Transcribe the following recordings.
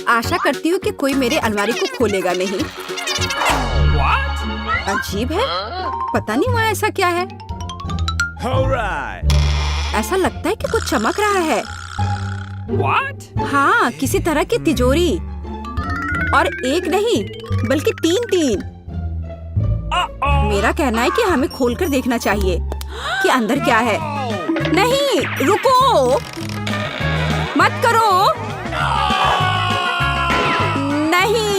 आशा करती हूँ कि कोई मेरे अलमारी को खोलेगा नहीं। अजीब है, पता नहीं वहाँ ऐसा क्या है। ऐसा लगता है कि कुछ चमक रहा है। हाँ, किसी तरह की तिजोरी, और एक नहीं बल्कि तीन। मेरा कहना है कि हमें खोलकर देखना चाहिए कि अंदर क्या है। नहीं, रुको, मत करो। नहीं,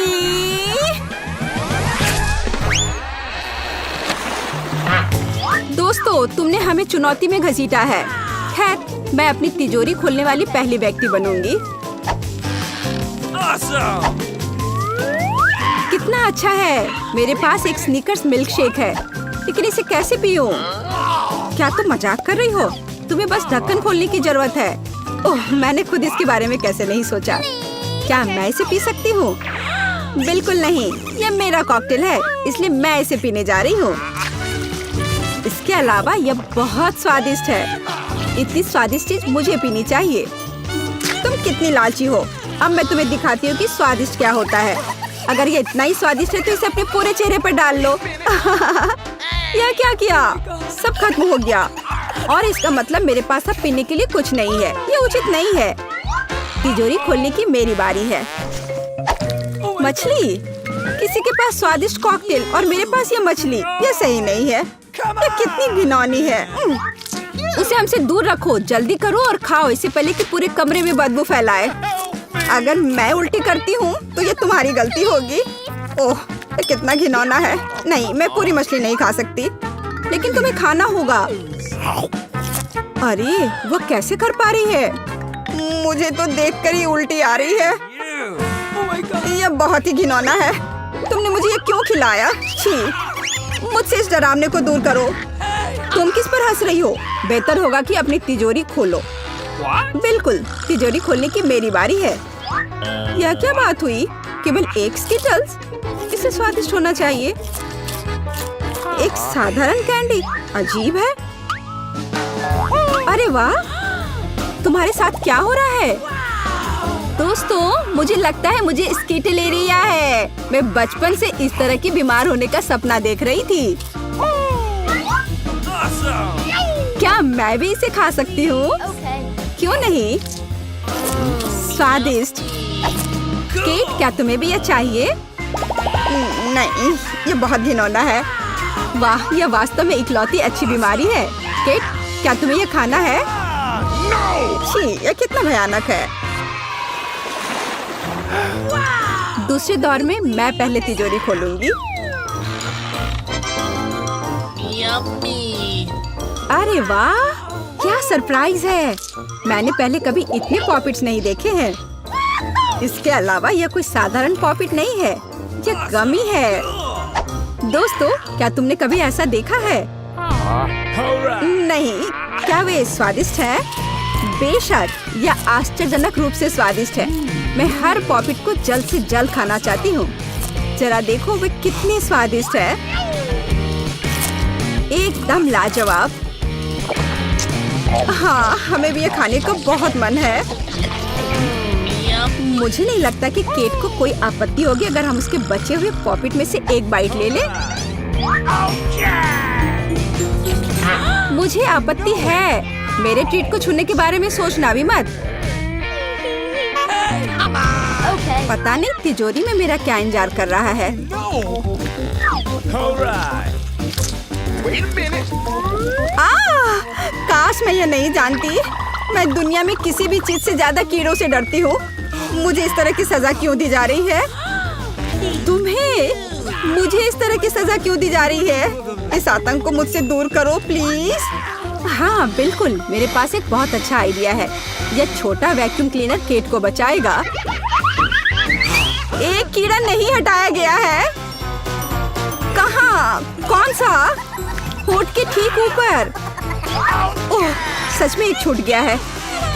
दोस्तों, तुमने हमें चुनौती में घसीटा है। खैर, मैं अपनी तिजोरी खोलने वाली पहली व्यक्ति बनूंगी। कितना अच्छा है। मेरे पास एक स्नीकर्स मिल्क शेक है, लेकिन इसे कैसे पीऊं? क्या तुम मजाक कर रही हो? तुम्हें बस ढक्कन खोलने की जरूरत है। ओह, मैंने खुद इसके बारे में कैसे नहीं सोचा। क्या मैं इसे पी सकती हूँ? बिल्कुल नहीं, यह मेरा कॉकटेल है, इसलिए मैं इसे पीने जा रही हूँ। इसके अलावा यह बहुत स्वादिष्ट है। इतनी स्वादिष्ट चीज मुझे पीनी चाहिए। तुम कितनी लालची हो। अब मैं तुम्हें दिखाती हूँ कि स्वादिष्ट क्या होता है। अगर ये इतना ही स्वादिष्ट है तो इसे अपने पूरे चेहरे पर डाल लो। यह क्या किया? सब खत्म हो गया, और इसका मतलब मेरे पास अब पीने के लिए कुछ नहीं है। ये उचित नहीं है। तिजोरी खोलने की मेरी बारी है। मछली? किसी के पास स्वादिष्ट कॉकटेल और मेरे पास ये मछली? यह सही नहीं है। यह कितनी घिनौनी है। उसे हमसे दूर रखो। जल्दी करो और खाओ, इससे पहले कि पूरे कमरे में बदबू फैलाए। अगर मैं उल्टी करती हूँ तो ये तुम्हारी गलती होगी। ओह, ये कितना घिनौना है। नहीं, मैं पूरी मछली नहीं खा सकती, लेकिन तुम्हें खाना होगा। अरे, वो कैसे कर पा रही है? मुझे तो देखकर ही उल्टी आ रही है। यह बहुत ही घिनौना है। तुमने मुझे ये क्यों खिलाया? छी, मुझसे इस डरावने को दूर करो। तुम किस पर हंस रही हो? बेहतर होगा कि अपनी तिजोरी खोलो। बिल्कुल, तिजोरी खोलने की मेरी बारी है। यह क्या बात हुई? केवल एक स्किटल्स? इसे स्वादिष्ट होना चाहिए। एक साधारण कैंडी? अजीब है। अरे वाह, तुम्हारे साथ क्या हो रहा है? दोस्तों, मुझे लगता है मुझे स्किटलेरिया है। मैं बचपन से इस तरह की बीमार होने का सपना देख रही थी। क्या मैं भी इसे खा सकती हूँ? क्यों नहीं? स्वादिष्ट। केट, क्या तुम्हें भी यह चाहिए? नहीं, ये बहुत घिनौना है। वाह, यह वास्तव में इकलौती अच्छी बीमारी है। केट, क्या तुम्हें यह खाना है? छी, यह कितना भयानक है। दूसरे दौर में मैं पहले तिजोरी खोलूंगी। अरे वाह, क्या सरप्राइज है। मैंने पहले कभी इतने पॉपिट्स नहीं देखे हैं। इसके अलावा यह कोई साधारण पॉपिट नहीं है, यह गमी है। दोस्तों, क्या तुमने कभी ऐसा देखा है? नहीं। क्या वे स्वादिष्ट है? बेशक, यह आश्चर्यजनक रूप से स्वादिष्ट है। मैं हर पॉपिट को जल्द से जल्द खाना चाहती हूँ। जरा देखो वे कितने स्वादिष्ट है। एकदम लाजवाब। हाँ, हमें भी ये खाने का बहुत मन है। मुझे नहीं लगता कि केट को कोई आपत्ति होगी अगर हम उसके बचे हुए पॉपिट में से एक बाइट ले लें। मुझे आपत्ति है। मेरे ट्रीट को छूने के बारे में सोचना भी मत। पता नहीं तिजोरी में मेरा क्या इंतजार कर रहा है। काश मैं ये नहीं जानती। मैं दुनिया में किसी भी चीज से ज्यादा कीड़ों से डरती हूँ। मुझे इस तरह की सजा क्यों दी जा रही है? तुम्हें मुझे इस तरह की सजा क्यों दी जा रही है? इस आतंक को मुझसे दूर करो प्लीज। हाँ बिल्कुल, मेरे पास एक बहुत अच्छा आइडिया है। यह छोटा वैक्यूम क्लीनर केट को बचाएगा। एक कीड़ा नहीं हटाया गया है। कहाँ? कौन सा? होठ के ठीक ऊपर। ओह, सच में एक छूट गया है,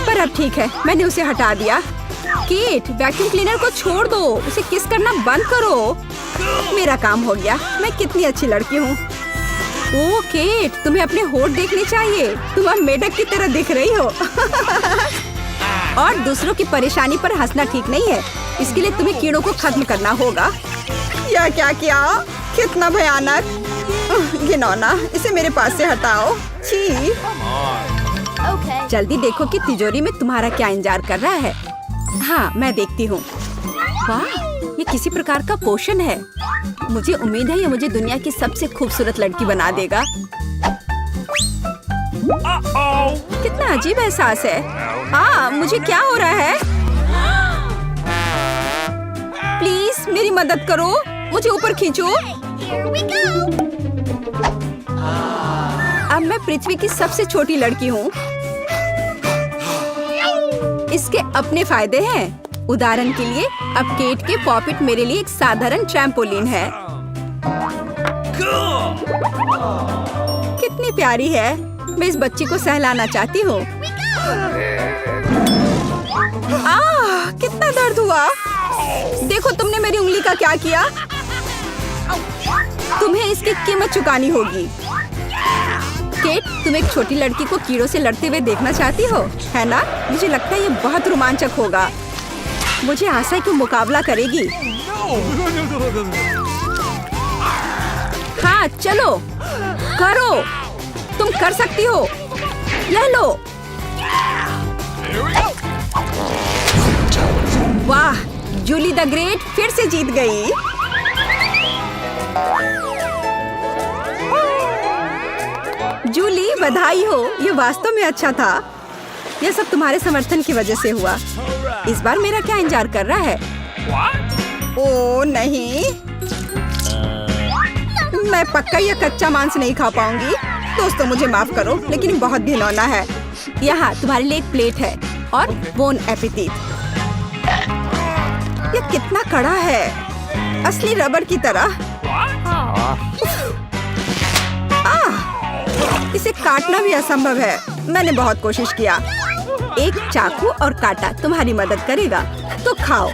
पर अब ठीक है, मैंने उसे हटा दिया। केट, वैक्यूम क्लीनर को छोड़ दो, उसे किस करना बंद करो। मेरा काम हो गया। मैं कितनी अच्छी लड़की हूँ। ओह केट, तुम्हें अपने होठ देखने चाहिए। तुम अब मेढक की तरह दिख रही हो। और दूसरों की परेशानी पर हंसना ठीक नहीं है। इसके लिए तुम्हें कीड़ों को खत्म करना होगा। यह क्या किया? कितना भयानक! घिनौना, इसे मेरे पास से हटाओ। छी! जल्दी देखो कि तिजोरी में तुम्हारा क्या इंतजार कर रहा है। हाँ, मैं देखती हूँ। वाह, ये किसी प्रकार का पोषण है। मुझे उम्मीद है ये मुझे दुनिया की सबसे खूबसूरत लड़की बना देगा। कितना अजीब एहसास है। मुझे क्या हो रहा है? प्लीज मेरी मदद करो, मुझे ऊपर खींचो। अब मैं पृथ्वी की सबसे छोटी लड़की हूँ। इसके अपने फायदे हैं। उदाहरण के लिए, अब केट के पॉपिट मेरे लिए एक साधारण ट्रैम्पोलिन है। कितनी प्यारी है। मैं इस बच्ची को सहलाना चाहती हूँ। कितना दर्द हुआ। देखो तुमने मेरी उंगली का क्या किया। तुम्हें इसकी कीमत चुकानी होगी। केट, तुम एक छोटी लड़की को कीड़ों से लड़ते हुए देखना चाहती हो, है ना? मुझे लगता है ये बहुत रोमांचक होगा। मुझे आशा है कि मुकाबला करेगी। हाँ, चलो करो, तुम कर सकती हो। ले लो। वाह, जूली द ग्रेट फिर से जीत गई। जूली, बधाई हो। ये वास्तव में अच्छा था। यह सब तुम्हारे समर्थन की वजह से हुआ। इस बार मेरा क्या इंतजार कर रहा है? ओह नहीं, मैं पक्का यह कच्चा मांस नहीं खा पाऊंगी। दोस्तों मुझे माफ करो, लेकिन बहुत घिनौना है। यहाँ तुम्हारे लिए एक प्लेट है और बोन एपेटीट। यह कितना कड़ा है, असली रबर की तरह। इसे काटना भी असंभव है। मैंने बहुत कोशिश किया। एक चाकू और कांटा तुम्हारी मदद करेगा, तो खाओ।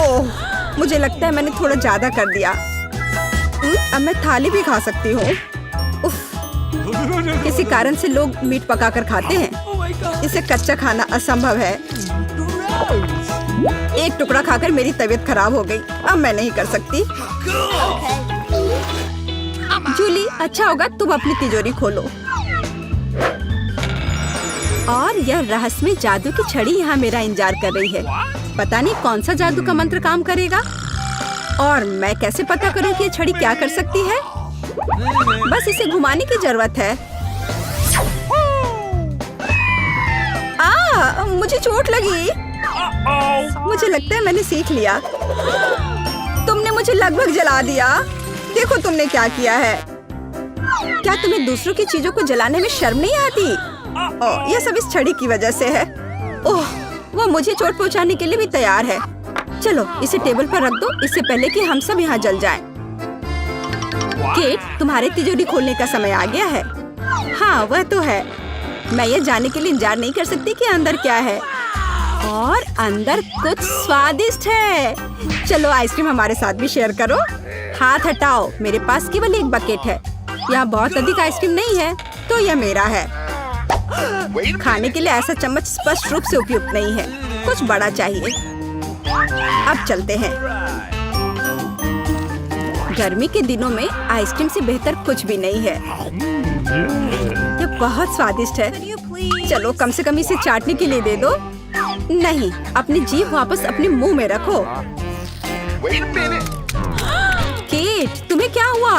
ओह, मुझे लगता है मैंने थोड़ा ज्यादा कर दिया। अब मैं थाली भी खा सकती हूँ। किसी कारण से लोग मीट पकाकर खाते हैं। इसे कच्चा खाना असंभव है। एक टुकड़ा खाकर मेरी तबीयत खराब हो गई। अब मैं नहीं कर सकती। जूली, अच्छा होगा तुम अपनी तिजोरी खोलो। और यह रहस्यमय जादू की छड़ी यहाँ मेरा इंतजार कर रही है। पता नहीं कौन सा जादू का मंत्र काम करेगा। और मैं कैसे पता करूँ कि ये छड़ी क्या कर सकती है? बस इसे घुमाने की जरूरत है। मुझे चोट लगी। मुझे लगता है मैंने सीख लिया। तुमने मुझे लगभग जला दिया। देखो तुमने क्या किया है। क्या तुम्हें दूसरों की चीजों को जलाने में शर्म नहीं आती? यह सब इस छड़ी की वजह से है। ओह, वो मुझे चोट पहुंचाने के लिए भी तैयार है। चलो इसे टेबल पर रख दो, इससे पहले कि हम सब यहाँ जल जाएं। केट, तुम्हारे तिजोरी खोलने का समय आ गया है। हाँ, वह तो है। मैं ये जानने के लिए इंतजार नहीं कर सकती कि अंदर क्या है। और अंदर कुछ स्वादिष्ट है। चलो आइसक्रीम हमारे साथ भी शेयर करो। हाथ हटाओ, मेरे पास केवल एक बकेट है। यहाँ बहुत अधिक आइसक्रीम नहीं है, तो यह मेरा है। खाने के लिए ऐसा चम्मच स्पष्ट रूप से उपयुक्त नहीं है। कुछ बड़ा चाहिए। अब चलते हैं। गर्मी के दिनों में आइसक्रीम से बेहतर कुछ भी नहीं है। यह बहुत स्वादिष्ट है। चलो कम से कम इसे चाटने के लिए दे दो। नहीं, अपनी जीभ वापस अपने मुंह में रखो। केट, तुम्हें क्या हुआ?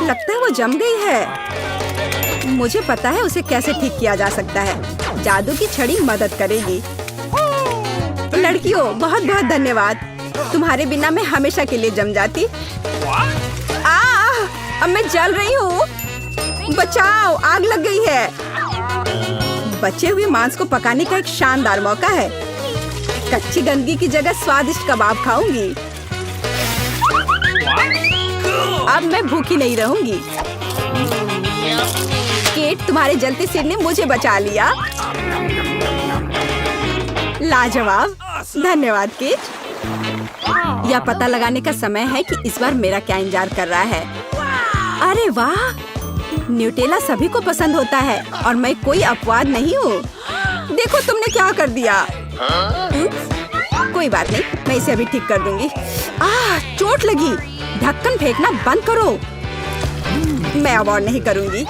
लगता है वो जम गई है। मुझे पता है उसे कैसे ठीक किया जा सकता है। जादू की छड़ी मदद करेगी। लड़कियों, बहुत बहुत धन्यवाद। तुम्हारे बिना मैं हमेशा के लिए जम जाती। अब मैं जल रही हूँ। बचाओ, आग लग गई है। बचे हुए मांस को पकाने का एक शानदार मौका है। कच्ची गंदगी की जगह स्वादिष्ट कबाब खाऊंगी। अब मैं भूखी नहीं रहूंगी। केट, तुम्हारे जलते सिर ने मुझे बचा लिया। लाजवाब, धन्यवाद केट। यह पता लगाने का समय है कि इस बार मेरा क्या इंतजार कर रहा है। अरे वाह, न्यूटेला सभी को पसंद होता है और मैं कोई अपवाद नहीं हूँ। देखो तुमने क्या कर दिया। कोई बात नहीं, मैं इसे अभी ठीक कर दूंगी। चोट लगी। ढक्कन फेंकना बंद करो। मैं अब और नहीं करूंगी।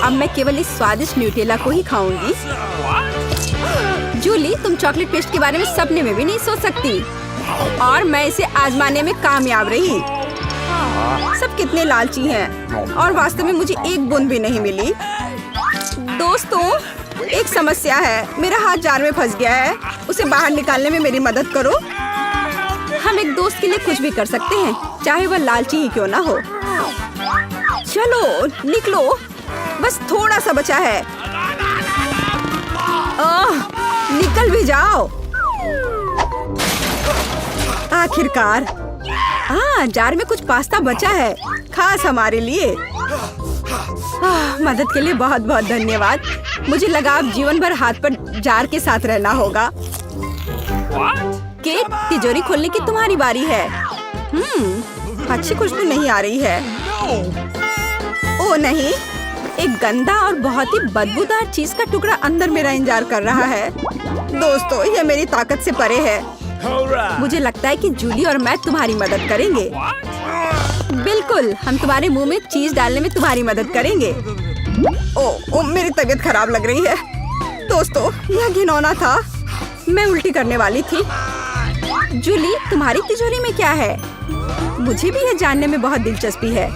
अब मैं केवल इस स्वादिष्ट न्यूटेला को ही खाऊंगी। जूली, तुम चॉकलेट पेस्ट के बारे में सपने में भी नहीं सोच सकती और मैं इसे आजमाने में कामयाब रही। सब कितने लालची हैं और वास्तव में मुझे एक बूंद भी नहीं मिली। दोस्तों, एक समस्या है। मेरा हाथ जार में फंस गया है। उसे बाहर निकालने में मेरी मदद करो। हम एक दोस्त के लिए कुछ भी कर सकते हैं, चाहे वह लालची ही क्यों ना हो। चलो निकलो, बस थोड़ा सा बचा है। निकल भी जाओ। आखिरकार। जार में कुछ पास्ता बचा है, खास हमारे लिए। मदद के लिए बहुत बहुत धन्यवाद। मुझे लगा अब जीवन भर हाथ पर जार के साथ रहना होगा। केट, तिजोरी खोलने की तुम्हारी बारी है। अच्छी खुशबू नहीं आ रही है। ओ नहीं, एक गंदा और बहुत ही बदबूदार चीज का टुकड़ा अंदर मेरा इंतजार कर रहा है। दोस्तों, यह मेरी ताकत से परे है। मुझे लगता है कि जूली और मैं तुम्हारी मदद करेंगे। बिल्कुल, हम तुम्हारे मुंह में चीज डालने में तुम्हारी मदद करेंगे। ओ, मेरी तबीयत खराब लग रही है। दोस्तों, यह घिनौना था। मैं उल्टी करने वाली थी। जूली, तुम्हारी तिजोरी में क्या है? मुझे भी यह जानने में बहुत दिलचस्पी है।